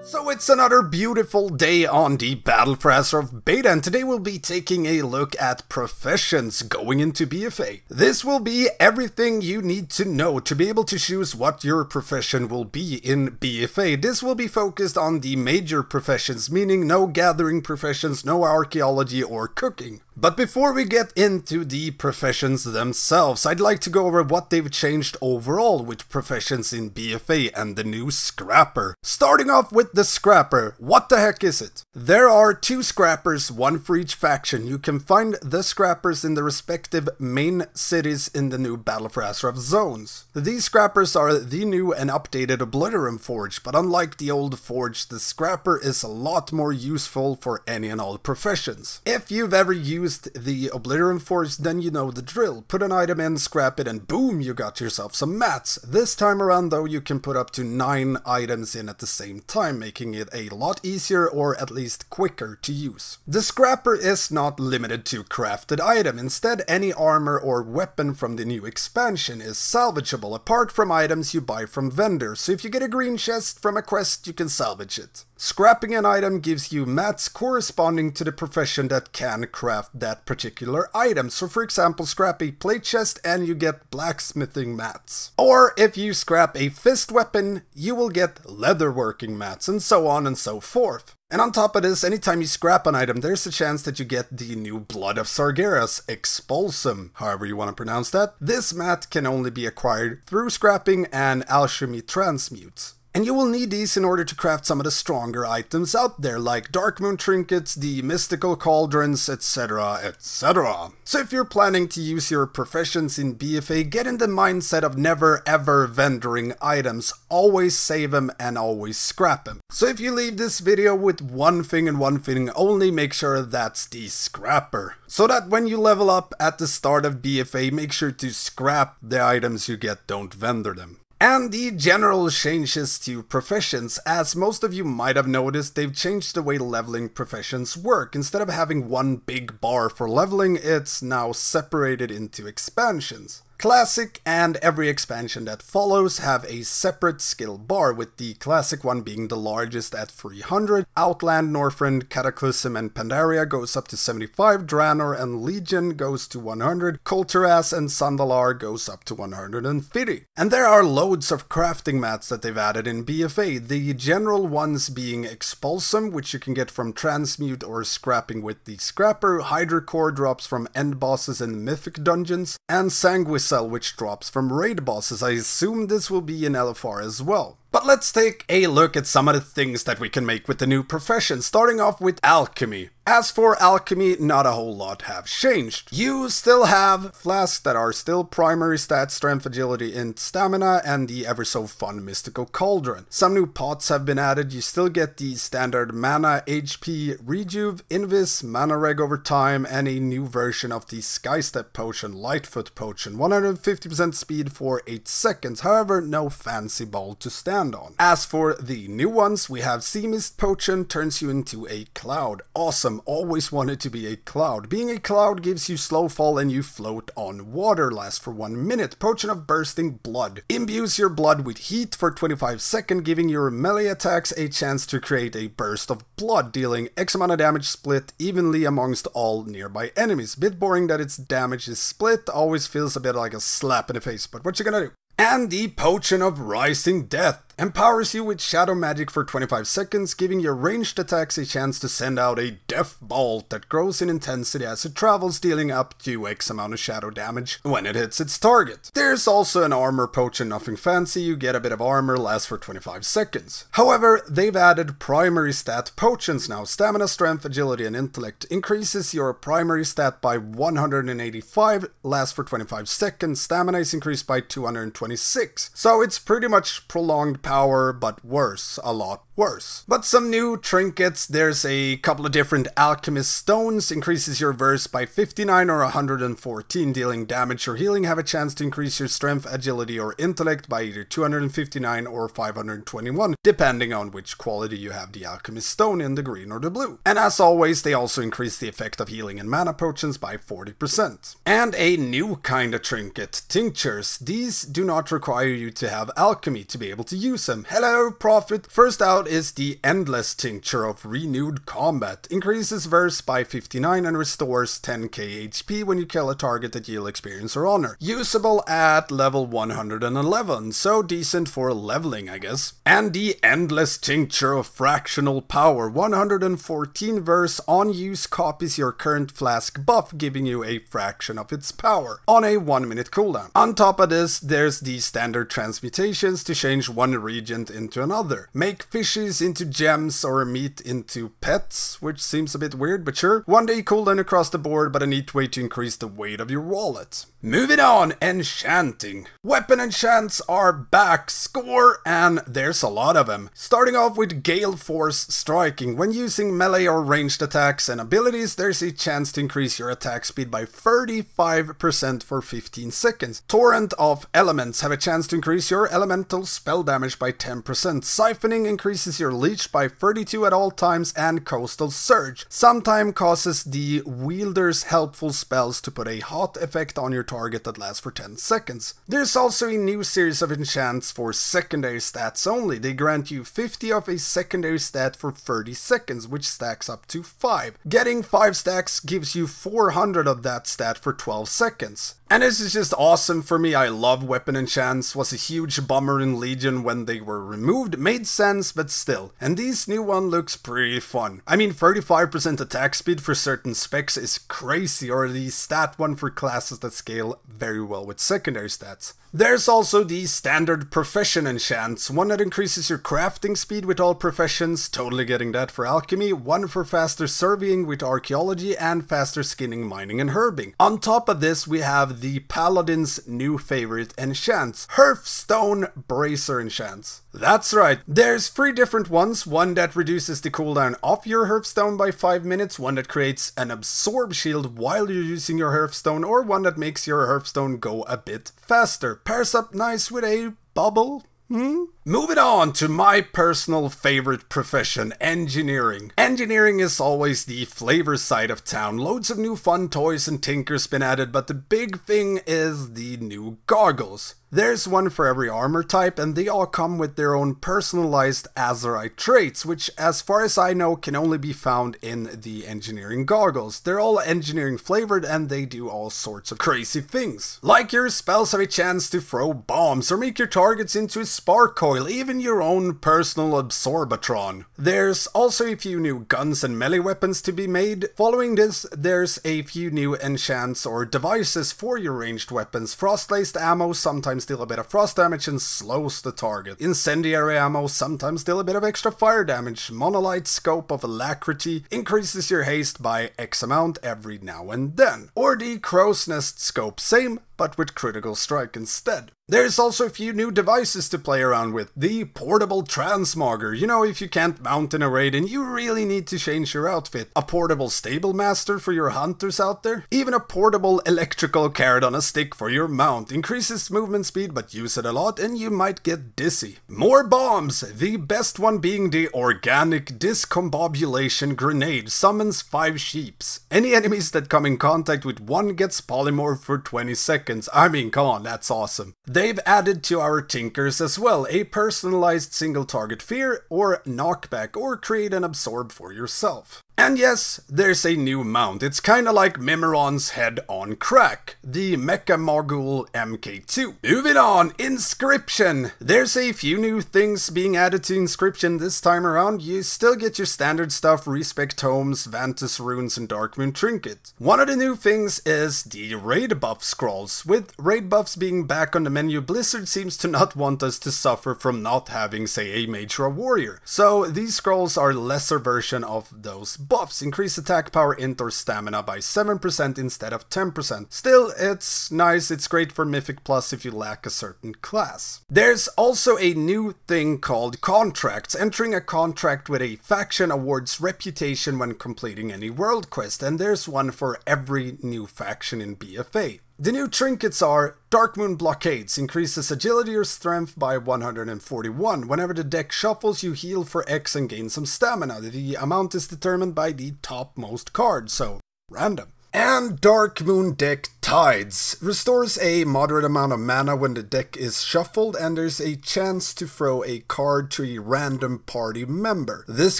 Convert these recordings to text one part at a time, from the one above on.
So it's another beautiful day on the Battle for Azeroth beta, and today we'll be taking a look at professions going into BFA. This will be everything you need to know to be able to choose what your profession will be in BFA. This will be focused on the major professions, meaning no gathering professions, no archaeology or cooking. But before we get into the professions themselves, I'd like to go over what they've changed overall with professions in BFA and the new Scrapper. Starting off with the Scrapper, what the heck is it? There are two Scrappers, one for each faction. You can find the Scrappers in the respective main cities in the new Battle for Azeroth zones. These Scrappers are the new and updated Obliterum Forge, but unlike the old Forge, the Scrapper is a lot more useful for any and all professions. If you've ever used the Obliterum Forge, then you know the drill. Put an item in, scrap it, and boom, you got yourself some mats. This time around though, you can put up to 9 items in at the same time, making it a lot easier or at least quicker to use. The Scrapper is not limited to crafted item. Instead, any armor or weapon from the new expansion is salvageable, apart from items you buy from vendors. So if you get a green chest from a quest, you can salvage it. Scrapping an item gives you mats corresponding to the profession that can craft that particular item. So for example, scrap a plate chest and you get blacksmithing mats. Or if you scrap a fist weapon, you will get leatherworking mats, and so on and so forth. And on top of this, anytime you scrap an item, there's a chance that you get the new Blood of Sargeras, Expulsum, however you want to pronounce that. This mat can only be acquired through scrapping and Alchemy transmutes. And you will need these in order to craft some of the stronger items out there, like Darkmoon trinkets, the mystical cauldrons, etc, etc. So if you're planning to use your professions in BFA, get in the mindset of never ever vendoring items. Always save them and always scrap them. So if you leave this video with one thing and one thing only, make sure that's the Scrapper. So that when you level up at the start of BFA, make sure to scrap the items you get, don't vendor them. And the general changes to professions. As most of you might have noticed, they've changed the way leveling professions work. Instead of having one big bar for leveling, it's now separated into expansions. Classic and every expansion that follows have a separate skill bar, with the Classic one being the largest at 300, Outland, Northrend, Cataclysm and Pandaria goes up to 75, Draenor and Legion goes to 100, Kulturas and Sandalar goes up to 150. And there are loads of crafting mats that they've added in BFA, the general ones being Expulsum, which you can get from transmute or scrapping with the Scrapper, Hydrocore drops from end bosses in mythic dungeons, and Sanguis, which drops from raid bosses. I assume this will be in LFR as well. But let's take a look at some of the things that we can make with the new profession, starting off with Alchemy. As for Alchemy, not a whole lot have changed. You still have flasks that are still primary stats, strength, agility, and stamina, and the ever so fun mystical cauldron. Some new pots have been added. You still get the standard mana, HP, rejuve, invis, mana reg over time, and a new version of the Skystep potion, Lightfoot potion, 150% speed for 8 seconds, however no fancy ball to stand on. As for the new ones, we have Sea Mist potion, turns you into a cloud. Awesome, always wanted to be a cloud. Being a cloud gives you slow fall and you float on water, lasts for 1 minute. Potion of Bursting Blood imbues your blood with heat for 25 seconds, giving your melee attacks a chance to create a burst of blood, dealing X amount of damage split evenly amongst all nearby enemies. Bit boring that its damage is split, always feels a bit like a slap in the face, but what you gonna do? And the Potion of Rising Death empowers you with shadow magic for 25 seconds, giving your ranged attacks a chance to send out a death bolt that grows in intensity as it travels, dealing up to X amount of shadow damage when it hits its target. There's also an armor potion, nothing fancy, you get a bit of armor, lasts for 25 seconds. However, they've added primary stat potions now. Stamina, strength, agility and intellect increases your primary stat by 185, lasts for 25 seconds. Stamina is increased by 226. So it's pretty much prolonged power, but worse, a lot worse. But some new trinkets. There's a couple of different alchemist stones, increases your verse by 59 or 114, dealing damage or healing. Have a chance to increase your strength, agility or intellect by either 259 or 521, depending on which quality you have the alchemist stone in, the green or the blue. And as always, they also increase the effect of healing and mana potions by 40%. And a new kind of trinket, tinctures. These do not require you to have alchemy to be able to use use them. Hello, Prophet. First out is the Endless Tincture of Renewed Combat. Increases verse by 59 and restores 10k HP when you kill a target that you'll experience or honor. Usable at level 111, so decent for leveling, I guess. And the Endless Tincture of Fractional Power. 114 verse on use copies your current flask buff, giving you a fraction of its power on a 1-minute cooldown. On top of this, there's the standard transmutations to change one regent into another. Make fishies into gems or meat into pets, which seems a bit weird, but sure. 1 day cooldown across the board, but a neat way to increase the weight of your wallet. Moving on, Enchanting. Weapon enchants are back, score, and there's a lot of them. Starting off with Gale Force Striking. When using melee or ranged attacks and abilities, there's a chance to increase your attack speed by 35% for 15 seconds. Torrent of Elements have a chance to increase your elemental spell damage by 10%. Siphoning increases your leech by 32 at all times, and Coastal Surge sometimes causes the wielder's helpful spells to put a hot effect on your target that lasts for 10 seconds. There's also a new series of enchants for secondary stats only. They grant you 50 of a secondary stat for 30 seconds, which stacks up to 5. Getting 5 stacks gives you 400 of that stat for 12 seconds. And this is just awesome for me. I love weapon enchants. Was a huge bummer in Legion when they were removed. Made sense, but still. And this new one looks pretty fun. I mean, 35% attack speed for certain specs is crazy, or the stat one for classes that scale very well with secondary stats. There's also the standard profession enchants, one that increases your crafting speed with all professions, totally getting that for alchemy, one for faster surveying with archaeology, and faster skinning, mining, and herbing. On top of this, we have the paladin's new favorite enchants, Hearthstone Bracer enchants. That's right, there's 3 different ones, one that reduces the cooldown of your Hearthstone by 5 minutes, one that creates an absorb shield while you're using your Hearthstone, or one that makes your Hearthstone go a bit faster. Pairs up nice with a bubble. Moving on to my personal favorite profession, engineering. Engineering is always the flavor side of town. Loads of new fun toys and tinkers been added, but the big thing is the new goggles. There's one for every armor type, and they all come with their own personalized Azurite traits, which as far as I know can only be found in the engineering goggles. They're all engineering flavored, and they do all sorts of crazy things. Like your spells have a chance to throw bombs or make your targets into a spark coil, even your own personal absorbatron. There's also a few new guns and melee weapons to be made. Following this, there's a few new enchants or devices for your ranged weapons. Frost-laced ammo sometimes deal a bit of frost damage and slows the target. Incendiary ammo sometimes deal a bit of extra fire damage. Monolite Scope of Alacrity increases your haste by X amount every now and then. Or the Crow's Nest Scope, same, but with critical strike instead. There's also a few new devices to play around with. The portable transmogger. You know, if you can't mount in a raid and you really need to change your outfit. A portable stable master for your hunters out there. Even a portable electrical carrot on a stick for your mount. Increases movement speed, but use it a lot and you might get dizzy. More bombs. The best one being the organic discombobulation grenade. Summons 5 sheeps. Any enemies that come in contact with one gets polymorphed for 20 seconds. I mean, come on, that's awesome. They've added to our tinkers as well, a personalized single target fear or knockback, or create an absorb for yourself. And yes, there's a new mount. It's kinda like Mimiron's head on crack, the Mecha Mogul MK2. Moving on, Inscription. There's a few new things being added to Inscription this time around. You still get your standard stuff, Respect Tomes, Vantus Runes, and Darkmoon Trinket. One of the new things is the raid buff scrolls. With raid buffs being back on the menu, Blizzard seems to not want us to suffer from not having, say, a mage or a warrior. So these scrolls are lesser version of those buffs. Increase attack power, int, or stamina by 7% instead of 10%. Still, it's nice. It's great for Mythic Plus if you lack a certain class. There's also a new thing called contracts. Entering a contract with a faction awards reputation when completing any world quest, and there's one for every new faction in BFA. The new trinkets are Darkmoon Blockades, increases agility or strength by 141. Whenever the deck shuffles, you heal for X and gain some stamina. The amount is determined by the topmost card, so random. And Darkmoon deck Tides restores a moderate amount of mana when the deck is shuffled, and there's a chance to throw a card to a random party member. This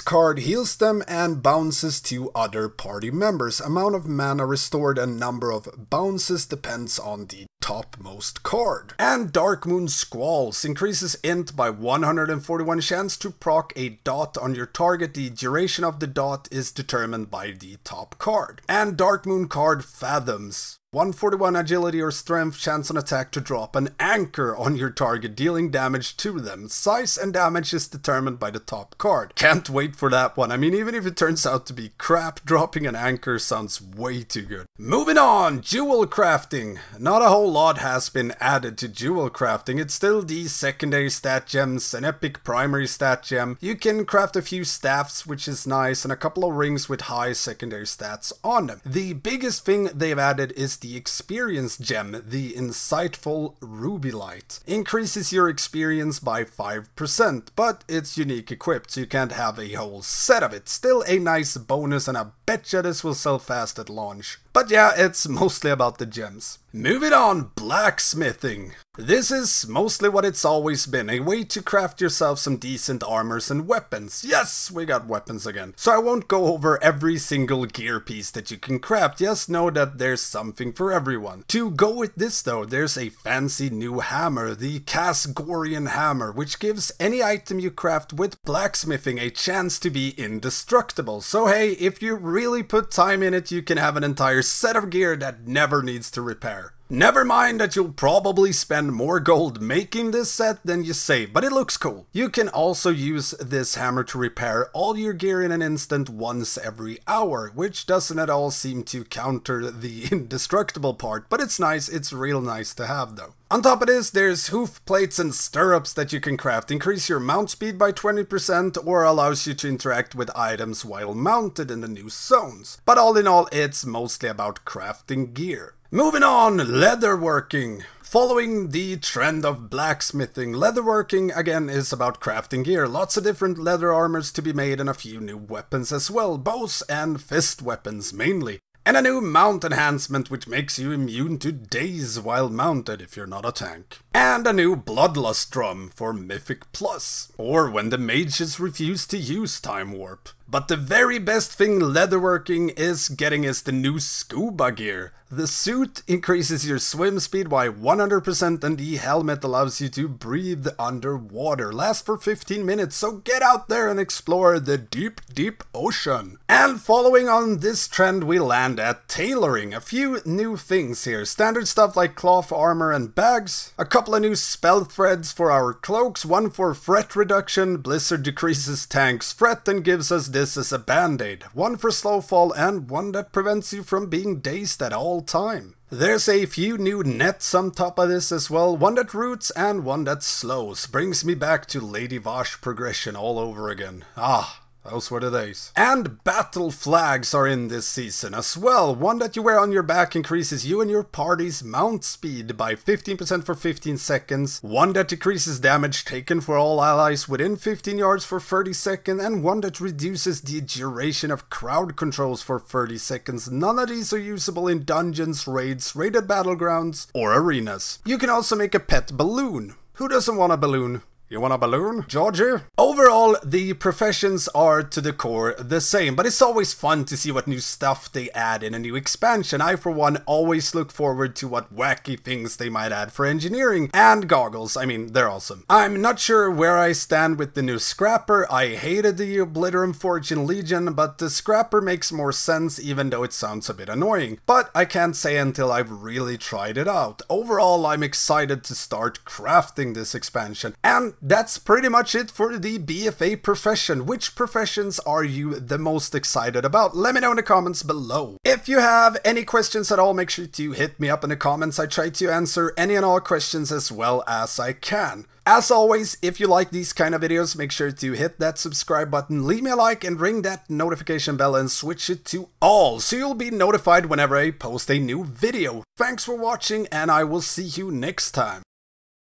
card heals them and bounces to other party members. Amount of mana restored and number of bounces depends on the topmost card. And Darkmoon Squalls increases int by 141 chance to proc a dot on your target. The duration of the dot is determined by the top card. And Darkmoon card Fathoms. 141 agility or strength chance on attack to drop an anchor on your target, dealing damage to them. Size and damage is determined by the top card. Can't wait for that one. I mean, even if it turns out to be crap, dropping an anchor sounds way too good. Moving on, Jewelcrafting. Not a whole lot has been added to Jewelcrafting. It's still the secondary stat gems, an epic primary stat gem. You can craft a few staffs, which is nice, and a couple of rings with high secondary stats on them. The biggest thing they've added is the experience gem, the Insightful Ruby Light. Increases your experience by 5%, but it's unique equipped, so you can't have a whole set of it. Still a nice bonus, and I betcha this will sell fast at launch. But yeah, it's mostly about the gems. Moving on, Blacksmithing. This is mostly what it's always been, a way to craft yourself some decent armors and weapons. Yes, we got weapons again. So I won't go over every single gear piece that you can craft, just know that there's something for everyone. To go with this though, there's a fancy new hammer, the Casgorian Hammer, which gives any item you craft with blacksmithing a chance to be indestructible. So hey, if you really put time in it, you can have an entire set of gear that never needs to repair. Never mind that you'll probably spend more gold making this set than you save, but it looks cool. You can also use this hammer to repair all your gear in an instant once every hour, which doesn't at all seem to counter the indestructible part, but it's nice, it's real nice to have though. On top of this, there's hoof plates and stirrups that you can craft, increase your mount speed by 20% or allows you to interact with items while mounted in the new zones. But all in all, it's mostly about crafting gear. Moving on, leatherworking. Following the trend of blacksmithing, leatherworking again is about crafting gear. Lots of different leather armors to be made and a few new weapons as well, bows and fist weapons mainly. And a new mount enhancement which makes you immune to daze while mounted if you're not a tank. And a new Bloodlust drum for Mythic Plus, or when the mages refuse to use Time Warp. But the very best thing leatherworking is getting is the new scuba gear. The suit increases your swim speed by 100% and the helmet allows you to breathe underwater. Lasts for 15 minutes, so get out there and explore the deep, deep ocean. And following on this trend, we land at tailoring. A few new things here. Standard stuff like cloth armor and bags. A couple of new spell threads for our cloaks. One for fret reduction. Blizzard decreases tanks' fret and gives us this as a band-aid. One for slow fall and one that prevents you from being dazed at all time. There's a few new nets on top of this as well, one that roots and one that slows. Brings me back to Lady Vosh progression all over again. Ah, those were the days. And battle flags are in this season as well. One that you wear on your back increases you and your party's mount speed by 15% for 15 seconds. One that decreases damage taken for all allies within 15 yards for 30 seconds. And one that reduces the duration of crowd controls for 30 seconds. None of these are usable in dungeons, raids, raided battlegrounds, or arenas. You can also make a pet balloon. Who doesn't want a balloon? You want a balloon, Georgie? Overall, the professions are to the core the same, but it's always fun to see what new stuff they add in a new expansion. I, for one, always look forward to what wacky things they might add for engineering. And goggles, I mean, they're awesome. I'm not sure where I stand with the new Scrapper. I hated the Obliterum Fortune Legion, but the Scrapper makes more sense even though it sounds a bit annoying. But I can't say until I've really tried it out. Overall, I'm excited to start crafting this expansion. And that's pretty much it for the BFA profession. Which professions are you the most excited about? Let me know in the comments below. If you have any questions at all, make sure to hit me up in the comments. I try to answer any and all questions as well as I can. As always, if you like these kind of videos, make sure to hit that subscribe button, leave me a like, and ring that notification bell and switch it to all, so you'll be notified whenever I post a new video. Thanks for watching, and I will see you next time.